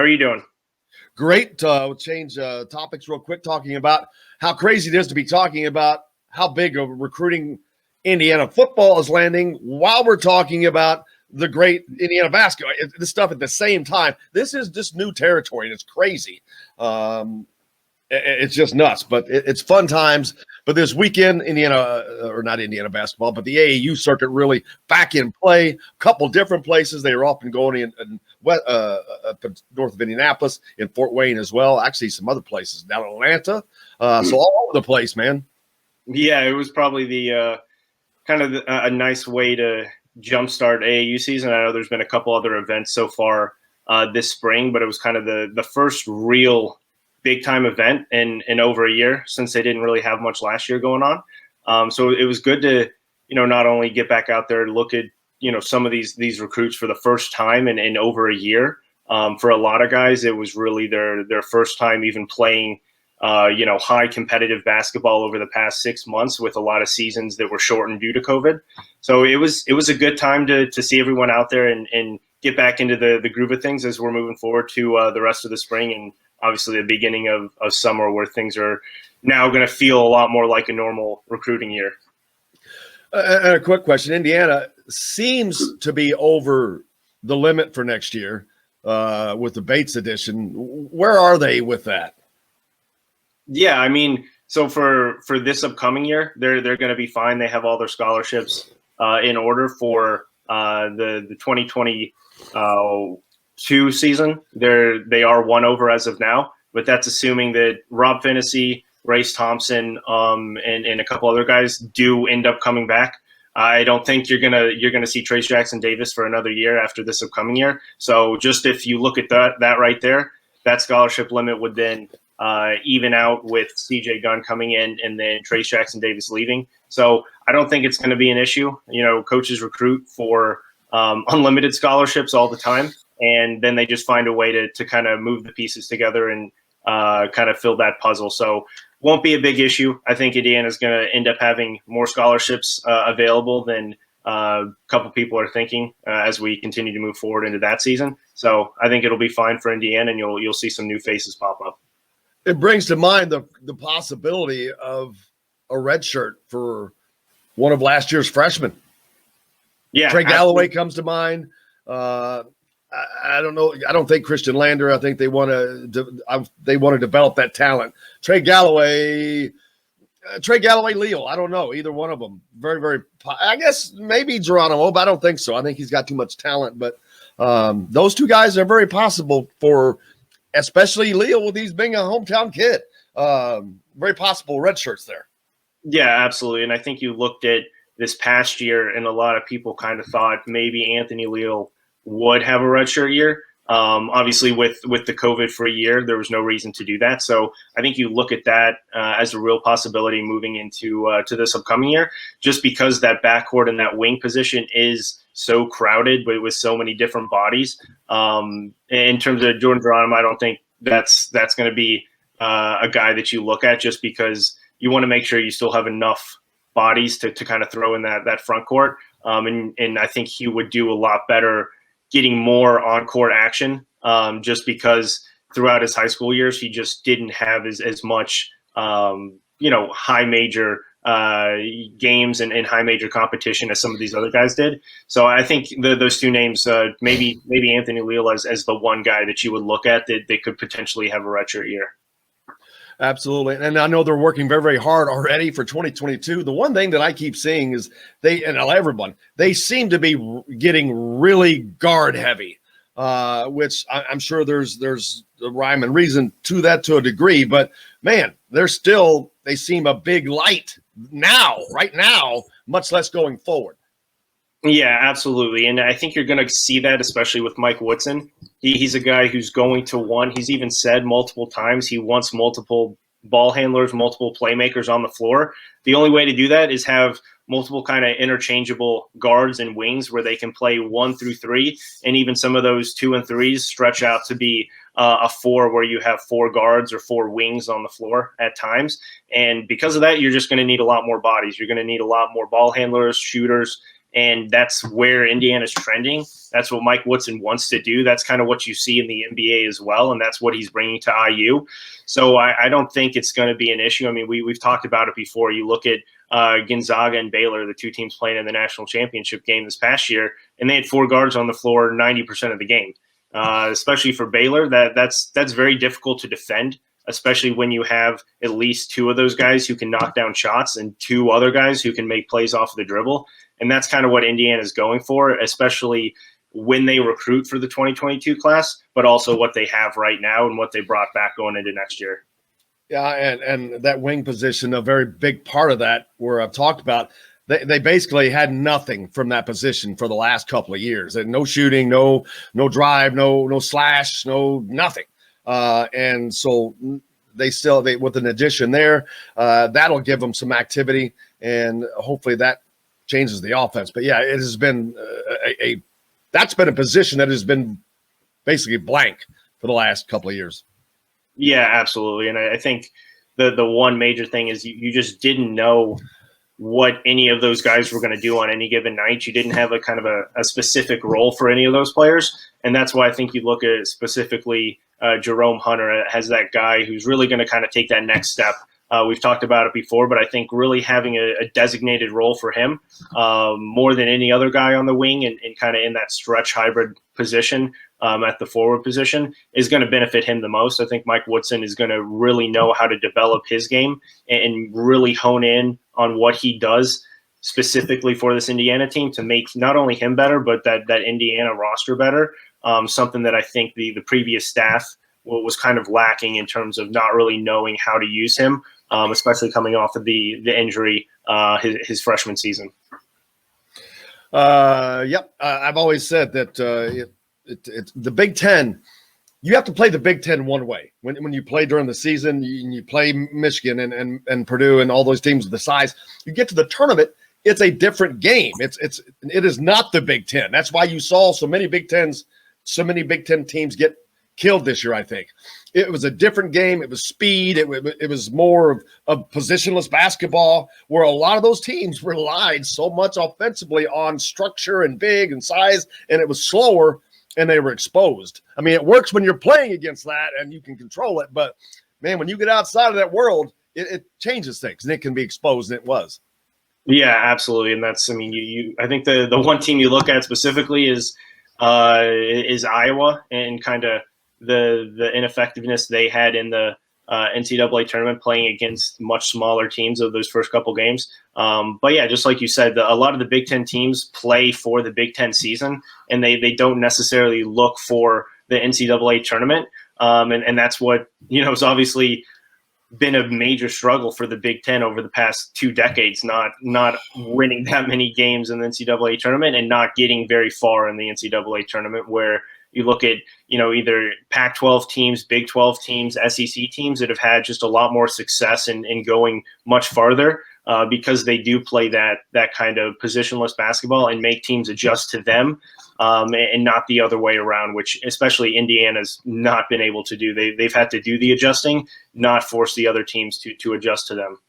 are you doing? Great. We'll change topics real quick, talking about how crazy it is to be talking about how big of recruiting Indiana football is landing while we're talking about the great Indiana basketball. This stuff at the same time. This is just new territory, and it's crazy. It's just nuts, but it's fun times. But this weekend, not Indiana basketball, but the AAU circuit really back in play. A couple different places. They were up and going in north of Indianapolis, in Fort Wayne as well. Actually, some other places down in Atlanta. So all over the place, man. Yeah, it was probably the a nice way to jumpstart AAU season. I know there's been a couple other events so far this spring, but it was kind of the first real big time event in over a year, since they didn't really have much last year going on. So it was good to, not only get back out there and look at, some of these recruits for the first time in over a year. For a lot of guys, it was really their first time even playing, high competitive basketball over the past 6 months, with a lot of seasons that were shortened due to COVID. So it was a good time to see everyone out there and get back into the groove of things as we're moving forward to the rest of the spring, and obviously the beginning of summer, where things are now going to feel a lot more like a normal recruiting year. And a quick question. Indiana seems to be over the limit for next year with the Bates edition. Where are they with that? Yeah, I mean, so for this upcoming year, they're going to be fine. They have all their scholarships in order for the 2022 season. They are one over as of now, but that's assuming that Rob Finney, Race Thompson, and a couple other guys do end up coming back. I don't think you're gonna see Trey Jackson Davis for another year after this upcoming year. So just if you look at that right there, that scholarship limit would then even out with CJ Gunn coming in and then Trey Jackson Davis leaving. So I don't think it's going to be an issue. Coaches recruit for unlimited scholarships all the time, and then they just find a way to kind of move the pieces together and kind of fill that puzzle. So won't be a big issue. I think Indiana is going to end up having more scholarships available than a couple people are thinking as we continue to move forward into that season. So I think it'll be fine for Indiana, and you'll see some new faces pop up. It brings to mind the possibility of a red shirt for one of last year's freshmen. Yeah, Trey Galloway comes to mind. I don't know. I don't think Christian Lander. I think they want to develop that talent. Trey Galloway, Leo. I don't know. Either one of them. Very, very. I guess maybe Geronimo, but I don't think so. I think he's got too much talent. But those two guys are very possible for, especially Leo, with he's being a hometown kid. Very possible red shirts there. Yeah, absolutely. And I think you looked at this past year, and a lot of people kind of thought maybe Anthony Leal would have a redshirt year. Obviously, with the COVID for a year, there was no reason to do that. So I think you look at that as a real possibility moving into to this upcoming year, just because that backcourt and that wing position is so crowded, but with so many different bodies. In terms of Jordan Geronimo, I don't think that's going to be a guy that you look at, just because you want to make sure you still have enough bodies to kind of throw in that front court. And I think he would do a lot better getting more on-court action, just because throughout his high school years, he just didn't have as much, high major games and high major competition as some of these other guys did. So I think those two names, maybe Anthony Leal as the one guy that you would look at that they could potentially have a redshirt year. Absolutely. And I know they're working very, very hard already for 2022. The one thing that I keep seeing is they seem to be getting really guard heavy, which I'm sure there's a rhyme and reason to that to a degree, but man, they seem a big light right now, much less going forward. Yeah, absolutely. And I think you're going to see that, especially with Mike Woodson. He's a guy who's going to want, he's even said multiple times, he wants multiple ball handlers, multiple playmakers on the floor. The only way to do that is have multiple kind of interchangeable guards and wings where they can play 1 through 3. And even some of those 2 and 3s stretch out to be a 4, where you have 4 guards or 4 wings on the floor at times. And because of that, you're just going to need a lot more bodies. You're going to need a lot more ball handlers, shooters, And that's where Indiana's trending. That's what Mike Woodson wants to do. That's kind of what you see in the NBA as well, and that's what he's bringing to IU. So I don't think it's going to be an issue. I mean, we've talked about it before. You look at Gonzaga and Baylor, the two teams playing in the national championship game this past year, and they had 4 guards on the floor 90% of the game. Especially for Baylor, that's very difficult to defend, especially when you have at least 2 of those guys who can knock down shots and 2 other guys who can make plays off of the dribble. And that's kind of what Indiana is going for, especially when they recruit for the 2022 class, but also what they have right now and what they brought back going into next year. Yeah, and that wing position, a very big part of that, where I've talked about, they basically had nothing from that position for the last couple of years. And no shooting, no drive, no slash, no nothing. And so they with an addition there, that'll give them some activity, and hopefully that changes the offense. But yeah, it has been that's been a position that has been basically blank for the last couple of years. Yeah, absolutely. And I think the one major thing is you just didn't know what any of those guys were going to do on any given night. You didn't have a kind of a specific role for any of those players. And that's why I think you look at specifically Jerome Hunter as that guy who's really going to kind of take that next step. We've talked about it before, but I think really having a designated role for him more than any other guy on the wing and kind of in that stretch hybrid position at the forward position is going to benefit him the most. I think Mike Woodson is going to really know how to develop his game and really hone in on what he does specifically for this Indiana team to make not only him better, but that Indiana roster better. Something that I think the previous staff was kind of lacking in terms of not really knowing how to use him, especially coming off of the injury his freshman season. Yep. I've always said that it's the Big Ten. You have to play the Big Ten one way. When you play during the season, you play Michigan and Purdue and all those teams of the size, you get to the tournament, it's a different game. It is not the Big Ten. That's why you saw so many Big Ten teams get killed this year. I think it was a different game. It was speed. It was more of positionless basketball, where a lot of those teams relied so much offensively on structure and big and size, and it was slower and they were exposed. I mean, it works when you're playing against that and you can control it, but man, when you get outside of that world, it changes things, and it can be exposed, and it was. Yeah, absolutely. And that's, I mean, I think the one team you look at specifically is Iowa, and kind of the ineffectiveness they had in the NCAA tournament playing against much smaller teams of those first couple games. But yeah, just like you said, a lot of the Big Ten teams play for the Big Ten season, and they don't necessarily look for the NCAA tournament. And that's what, has obviously been a major struggle for the Big Ten over the past 2 decades, not winning that many games in the NCAA tournament and not getting very far in the NCAA tournament, where you look at, either Pac-12 teams, Big 12 teams, SEC teams that have had just a lot more success in going much farther because they do play that kind of positionless basketball and make teams adjust to them and not the other way around, which especially Indiana's not been able to do. They've had to do the adjusting, not force the other teams to adjust to them.